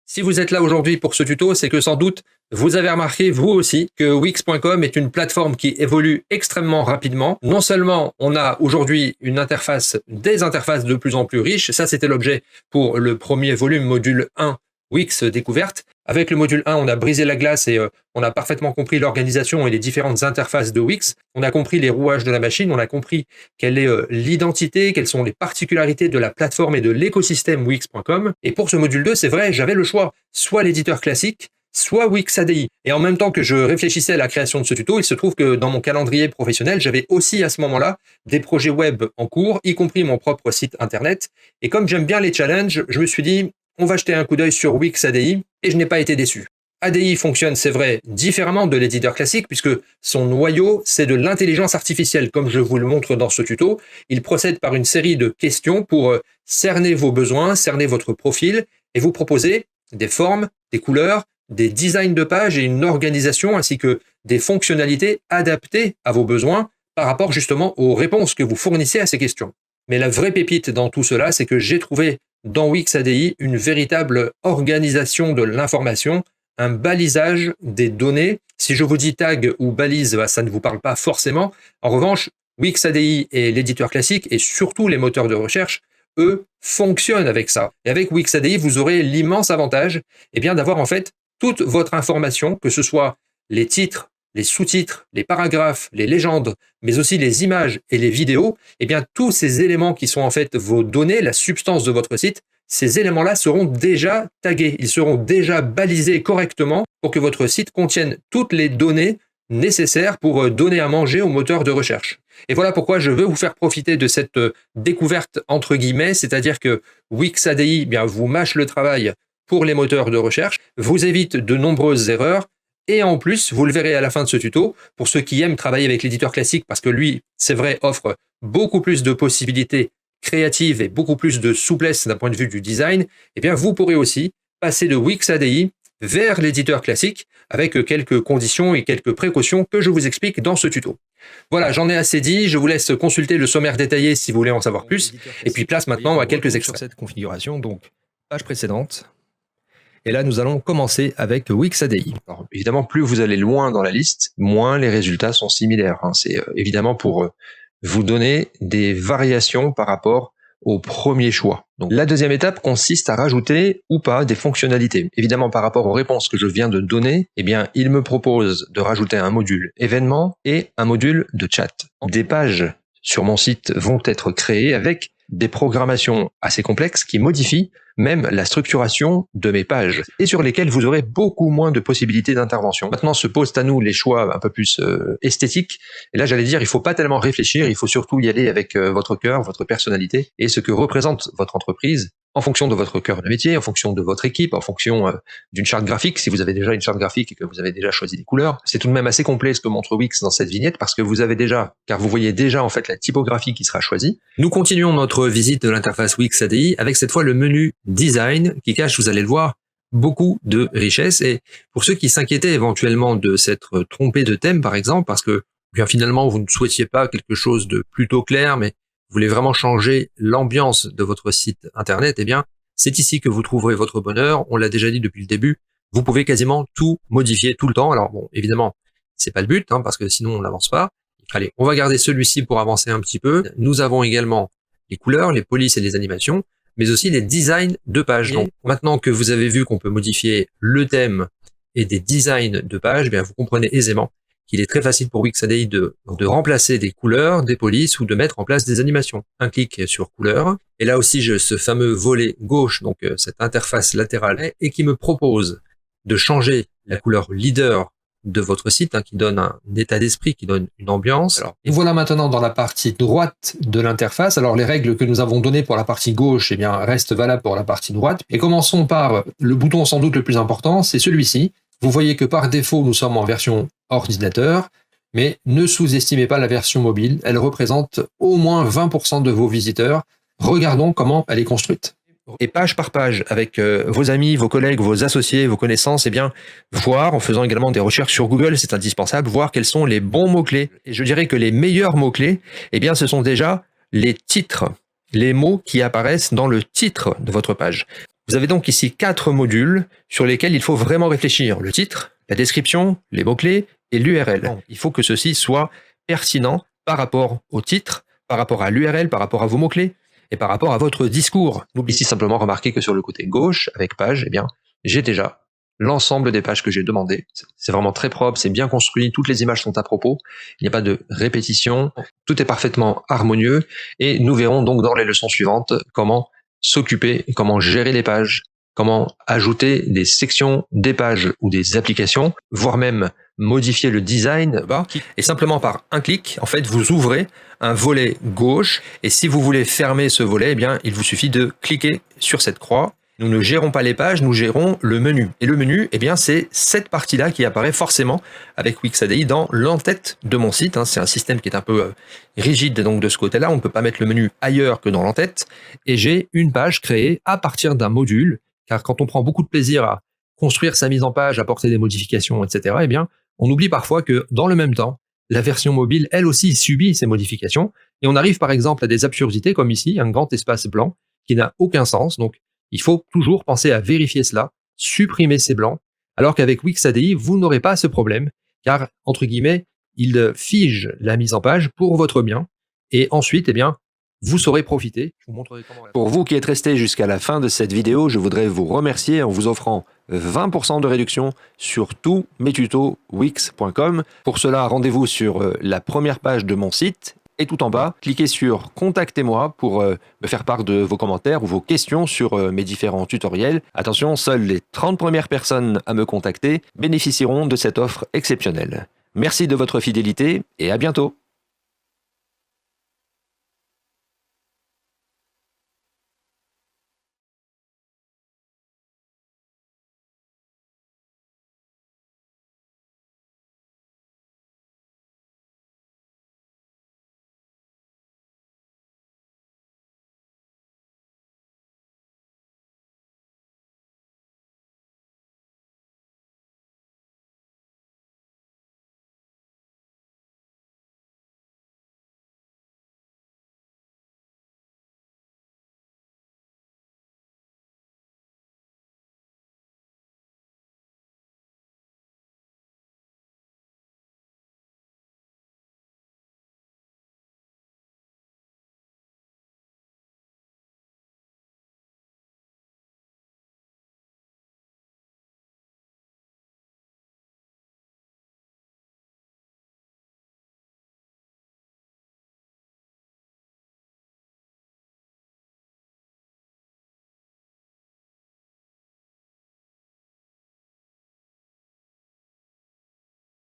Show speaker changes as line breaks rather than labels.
Si vous êtes là aujourd'hui pour ce tuto, c'est que sans doute, vous avez remarqué, vous aussi, que Wix.com est une plateforme qui évolue extrêmement rapidement. Non seulement on a aujourd'hui une interface, des interfaces de plus en plus riches, ça c'était l'objet pour le premier volume, module 1, Wix Découverte. Avec le module 1, on a brisé la glace et on a parfaitement compris l'organisation et les différentes interfaces de Wix. On a compris les rouages de la machine, on a compris quelle est l'identité, quelles sont les particularités de la plateforme et de l'écosystème Wix.com. Et pour ce module 2, c'est vrai, j'avais le choix, soit l'éditeur classique, soit Wix ADI. Et en même temps que je réfléchissais à la création de ce tuto, il se trouve que dans mon calendrier professionnel, j'avais aussi à ce moment-là des projets web en cours, y compris mon propre site internet. Et comme j'aime bien les challenges, je me suis dit, on va jeter un coup d'œil sur Wix ADI, et je n'ai pas été déçu. ADI fonctionne, c'est vrai, différemment de l'éditeur classique, puisque son noyau, c'est de l'intelligence artificielle, comme je vous le montre dans ce tuto. Il procède par une série de questions pour cerner vos besoins, cerner votre profil, et vous proposer des formes, des couleurs, des designs de pages et une organisation, ainsi que des fonctionnalités adaptées à vos besoins par rapport justement aux réponses que vous fournissez à ces questions. Mais la vraie pépite dans tout cela, c'est que j'ai trouvé dans Wix ADI une véritable organisation de l'information, un balisage des données. Si je vous dis tag ou balise, ça ne vous parle pas forcément. En revanche, Wix ADI et l'éditeur classique, et surtout les moteurs de recherche, eux, fonctionnent avec ça. Et avec Wix ADI, vous aurez l'immense avantage d'avoir en fait toute votre information, que ce soit les titres, les sous-titres, les paragraphes, les légendes, mais aussi les images et les vidéos, tous ces éléments qui sont en fait vos données, la substance de votre site, ces éléments-là seront déjà tagués, ils seront déjà balisés correctement pour que votre site contienne toutes les données nécessaires pour donner à manger au moteur de recherche. Et voilà pourquoi je veux vous faire profiter de cette découverte entre guillemets, c'est-à-dire que Wix ADI vous mâche le travail pour les moteurs de recherche, vous évite de nombreuses erreurs, et en plus, vous le verrez à la fin de ce tuto, pour ceux qui aiment travailler avec l'éditeur classique, parce que lui, c'est vrai, offre beaucoup plus de possibilités créatives et beaucoup plus de souplesse d'un point de vue du design, vous pourrez aussi passer de Wix ADI vers l'éditeur classique avec quelques conditions et quelques précautions que je vous explique dans ce tuto. Voilà, j'en ai assez dit, je vous laisse consulter le sommaire détaillé si vous voulez en savoir plus, et puis place maintenant à quelques extraits.
Sur cette configuration, donc page précédente. Et là, nous allons commencer avec Wix ADI.
Alors, évidemment, plus vous allez loin dans la liste, moins les résultats sont similaires. C'est évidemment pour vous donner des variations par rapport au premier choix. Donc, la deuxième étape consiste à rajouter ou pas des fonctionnalités. Évidemment, par rapport aux réponses que je viens de donner, il me propose de rajouter un module événement et un module de chat. Des pages sur mon site vont être créées avec des programmations assez complexes qui modifient même la structuration de mes pages et sur lesquelles vous aurez beaucoup moins de possibilités d'intervention. Maintenant se posent à nous les choix un peu plus esthétiques. Et là, j'allais dire, il faut pas tellement réfléchir, il faut surtout y aller avec votre cœur, votre personnalité et ce que représente votre entreprise en fonction de votre cœur de métier, en fonction de votre équipe, en fonction d'une charte graphique, si vous avez déjà une charte graphique et que vous avez déjà choisi des couleurs. C'est tout de même assez complet ce que montre Wix dans cette vignette parce que vous avez déjà, car vous voyez déjà en fait la typographie qui sera choisie.
Nous continuons notre visite de l'interface Wix ADI avec cette fois le menu Design qui cache, vous allez le voir, beaucoup de richesse. Et pour ceux qui s'inquiétaient éventuellement de s'être trompés de thème par exemple, parce que finalement vous ne souhaitiez pas quelque chose de plutôt clair, mais vous voulez vraiment changer l'ambiance de votre site internet, c'est ici que vous trouverez votre bonheur. On l'a déjà dit depuis le début, vous pouvez quasiment tout modifier tout le temps. Alors bon, évidemment, c'est pas le but, parce que sinon on n'avance pas. Allez, on va garder celui-ci pour avancer un petit peu. Nous avons également les couleurs, les polices et les animations, mais aussi les designs de pages. Donc maintenant que vous avez vu qu'on peut modifier le thème et des designs de pages, vous comprenez aisément qu'il est très facile pour Wix ADI de remplacer des couleurs, des polices ou de mettre en place des animations. Un clic sur couleur, et là aussi j'ai ce fameux volet gauche, donc cette interface latérale, et qui me propose de changer la couleur leader de votre site, qui donne un état d'esprit, qui donne une ambiance. Alors, et voilà maintenant dans la partie droite de l'interface. Alors les règles que nous avons données pour la partie gauche restent valables pour la partie droite. Et commençons par le bouton sans doute le plus important, c'est celui-ci. Vous voyez que par défaut, nous sommes en version ordinateur, mais ne sous-estimez pas la version mobile. Elle représente au moins 20% de vos visiteurs. Regardons comment elle est construite.
Et page par page, avec vos amis, vos collègues, vos associés, vos connaissances, voir, en faisant également des recherches sur Google, c'est indispensable, voir quels sont les bons mots-clés. Et je dirais que les meilleurs mots-clés, ce sont déjà les titres, les mots qui apparaissent dans le titre de votre page. Vous avez donc ici 4 modules sur lesquels il faut vraiment réfléchir. Le titre, la description, les mots-clés et l'URL. Il faut que ceci soit pertinent par rapport au titre, par rapport à l'URL, par rapport à vos mots-clés et par rapport à votre discours.
Ici, simplement remarquez que sur le côté gauche, avec page, eh bien, j'ai déjà l'ensemble des pages que j'ai demandées. C'est vraiment très propre, c'est bien construit, toutes les images sont à propos, il n'y a pas de répétition, tout est parfaitement harmonieux, et nous verrons donc dans les leçons suivantes comment s'occuper, comment gérer les pages, comment ajouter des sections, des pages ou des applications, voire même modifier le design.
Et simplement par un clic, en fait, vous ouvrez un volet gauche, et si vous voulez fermer ce volet, eh bien, il vous suffit de cliquer sur cette croix. Nous ne gérons pas les pages, nous gérons le menu. Et le menu, eh bien, c'est cette partie-là qui apparaît forcément avec Wix ADI dans l'entête de mon site. C'est un système qui est un peu rigide, donc de ce côté-là, on ne peut pas mettre le menu ailleurs que dans l'entête. Et j'ai une page créée à partir d'un module, car quand on prend beaucoup de plaisir à construire sa mise en page, apporter des modifications, etc., eh bien, on oublie parfois que dans le même temps, la version mobile, elle aussi, subit ces modifications. Et on arrive par exemple à des absurdités comme ici, un grand espace blanc qui n'a aucun sens. Donc, il faut toujours penser à vérifier cela, supprimer ces blancs, alors qu'avec Wix ADI, vous n'aurez pas ce problème, car, entre guillemets, il fige la mise en page pour votre bien, et ensuite, eh bien, vous saurez profiter. Je vous montrerai comment.
Pour vous qui êtes resté jusqu'à la fin de cette vidéo, je voudrais vous remercier en vous offrant 20% de réduction sur tous mes tutos wix.com. Pour cela, rendez-vous sur la première page de mon site. Et tout en bas, cliquez sur « Contactez-moi » pour me faire part de vos commentaires ou vos questions sur mes différents tutoriels. Attention, seules les 30 premières personnes à me contacter bénéficieront de cette offre exceptionnelle. Merci de votre fidélité et à bientôt.